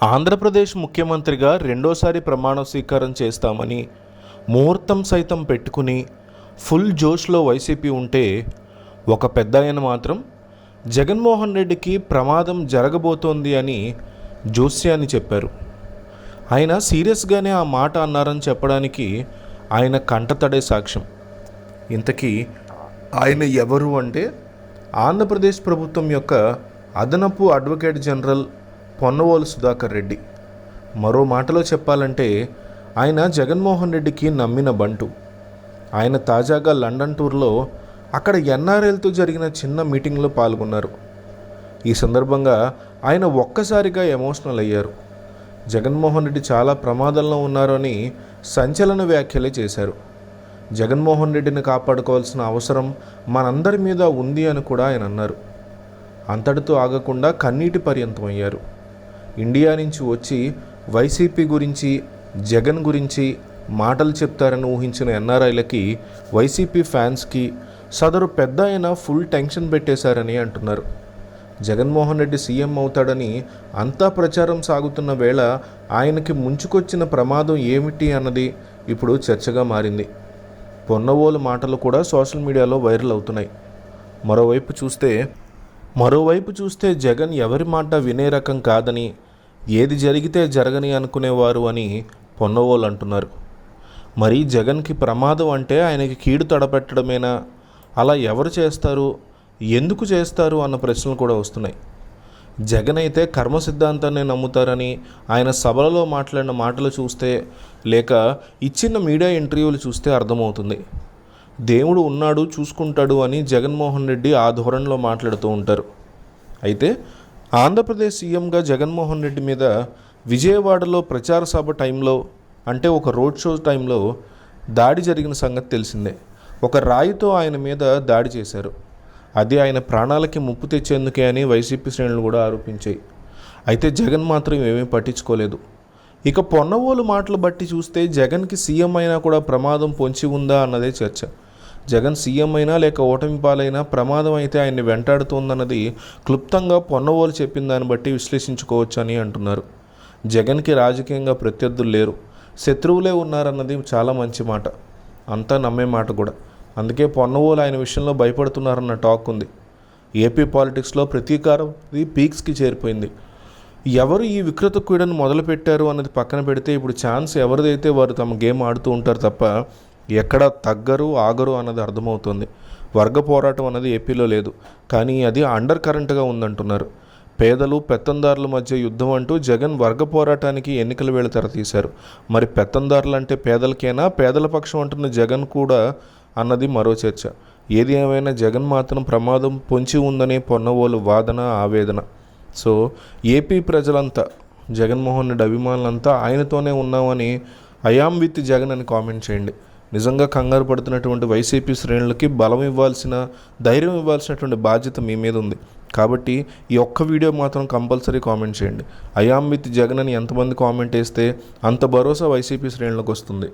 ఆంధ్రప్రదేశ్ ముఖ్యమంత్రిగా రెండోసారి ప్రమాణ స్వీకారం చేస్తామని ముహూర్తం సైతం పెట్టుకుని ఫుల్ జోష్లో వైసీపీ ఉంటే, ఒక పెద్దాయన మాత్రం జగన్మోహన్ రెడ్డికి ప్రమాదం జరగబోతోంది అని జోస్యాన్ని చెప్పారు. ఆయన సీరియస్గానే ఆ మాట అన్నారని చెప్పడానికి ఆయన కంటతడే సాక్ష్యం. ఇంతకీ ఆయన ఎవరు అంటే, ఆంధ్రప్రదేశ్ ప్రభుత్వం యొక్క అదనపు అడ్వకేట్ జనరల్ పొన్నవోలు సుధాకర్ రెడ్డి. మరో మాటలో చెప్పాలంటే ఆయన జగన్మోహన్ రెడ్డికి నమ్మిన బంటు. ఆయన తాజాగా లండన్ టూర్లో అక్కడ ఎన్ఆర్ఎల్తో జరిగిన చిన్న మీటింగ్లో పాల్గొన్నారు. ఈ సందర్భంగా ఆయన ఒక్కసారిగా ఎమోషనల్ అయ్యారు. జగన్మోహన్ రెడ్డి చాలా ప్రమాదంలో ఉన్నారు అని సంచలన వ్యాఖ్యలే చేశారు. జగన్మోహన్ రెడ్డిని కాపాడుకోవాల్సిన అవసరం మనందరి మీద ఉంది అని కూడా ఆయన అన్నారు. అంతటితో ఆగకుండా కన్నీటి పర్యంతం అయ్యారు. ఇండియా నుంచి వచ్చి వైసీపీ గురించి, జగన్ గురించి మాటలు చెప్తారని ఊహించిన ఎన్ఆర్ఐలకి, వైసీపీ ఫ్యాన్స్కి సదరు పెద్ద ఆయన ఫుల్ టెన్షన్ పెట్టేశారని అంటున్నారు. జగన్మోహన్ రెడ్డి సీఎం అవుతాడని అంతా ప్రచారం సాగుతున్న వేళ ఆయనకి ముంచుకొచ్చిన ప్రమాదం ఏమిటి అన్నది ఇప్పుడు చర్చగా మారింది. పొన్నవోలు మాటలు కూడా సోషల్ మీడియాలో వైరల్ అవుతున్నాయి. మరోవైపు చూస్తే జగన్ ఎవరి మాట వినే రకం కాదని, ఏది జరిగితే జరగని అనుకునేవారు అని పొన్నవోలు అంటున్నారు. మరి జగన్కి ప్రమాదం అంటే ఆయనకి కీడు తడపెట్టడమేనా? అలా ఎవరు చేస్తారు, ఎందుకు చేస్తారు అన్న ప్రశ్నలు కూడా వస్తున్నాయి. జగన్ అయితే కర్మ సిద్ధాంతాన్ని నమ్ముతారని ఆయన సభలలో మాట్లాడిన మాటలు చూస్తే, లేక ఇచ్చిన మీడియా ఇంటర్వ్యూలు చూస్తే అర్థమవుతుంది. దేవుడు ఉన్నాడు, చూసుకుంటాడు అని జగన్మోహన్ రెడ్డి ఆ ధోరణిలో మాట్లాడుతూ ఉంటారు. అయితే ఆంధ్రప్రదేశ్ సీఎంగా జగన్మోహన్ రెడ్డి మీద విజయవాడలో ప్రచార సభ టైంలో, అంటే ఒక రోడ్ షో టైంలో దాడి జరిగిన సంగతి తెలిసిందే. ఒక రాయితో ఆయన మీద దాడి చేశారు. అది ఆయన ప్రాణాలకి ముప్పు తెచ్చేందుకే అని వైసీపీ శ్రేణులు కూడా ఆరోపించాయి. అయితే జగన్ మాత్రం ఏమీ పట్టించుకోలేదు. ఇక పొన్నవోలు మాటలు బట్టి చూస్తే జగన్కి సీఎం అయినా కూడా ప్రమాదం పొంచి ఉందా అన్నదే చర్చ. జగన్ సీఎం అయినా లేక ఓటమి పాలైనా ప్రమాదం అయితే ఆయన్ని వెంటాడుతోందన్నది క్లుప్తంగా పొన్నవోలు చెప్పిన దాన్ని బట్టి విశ్లేషించుకోవచ్చు అని అంటున్నారు. జగన్కి రాజకీయంగా ప్రత్యర్థులు లేరు, శత్రువులే ఉన్నారన్నది చాలా మంచి మాట, అంతా నమ్మే మాట కూడా. అందుకే పొన్నవోలు ఆయన విషయంలో భయపడుతున్నారన్న టాక్ ఉంది. ఏపీ పాలిటిక్స్లో ప్రతీకారం పీక్స్కి చేరిపోయింది. ఎవరు ఈ వికృత క్రీడను మొదలుపెట్టారు అన్నది పక్కన పెడితే, ఇప్పుడు ఛాన్స్ ఎవరిదైతే వారు తమ గేమ్ ఆడుతూ ఉంటారు తప్ప ఎక్కడ తగ్గరు, ఆగరు అన్నది అర్థమవుతుంది. వర్గ పోరాటం అన్నది ఏపీలో లేదు, కానీ అది అండర్ కరెంట్గా ఉందంటున్నారు. పేదలు పెత్తందారుల మధ్య యుద్ధం అంటూ జగన్ వర్గ పోరాటానికి ఎన్నికల వేళ తెరతీశారు. మరి పెత్తందారులు అంటే పేదలకేనా, పేదల పక్షం అంటున్న జగన్ కూడా అన్నది మరో చర్చ. ఏది ఏమైనా జగన్ మాత్రం ప్రమాదం పొంచి ఉందనే పొన్నవోలు వాదన, ఆవేదన. సో ఏపీ ప్రజలంతా, జగన్మోహన్ రెడ్డి అభిమానులంతా ఆయనతోనే ఉన్నామని ఐయామ్ విత్ జగన్ అని కామెంట్ చేయండి. నిజంగా కంగారు పడుతున్నటువంటి వైసీపీ శ్రేణులకి బలం ఇవ్వాల్సిన, ధైర్యం ఇవ్వాల్సినటువంటి బాధ్యత మీ మీద ఉంది. కాబట్టి ఈ ఒక్క వీడియో మాత్రం కంపల్సరీ కామెంట్ చేయండి. ఐయామ్ విత్ జగన్ అని ఎంతమంది కామెంట్ వేస్తే అంత భరోసా వైసీపీ శ్రేణులకు వస్తుంది.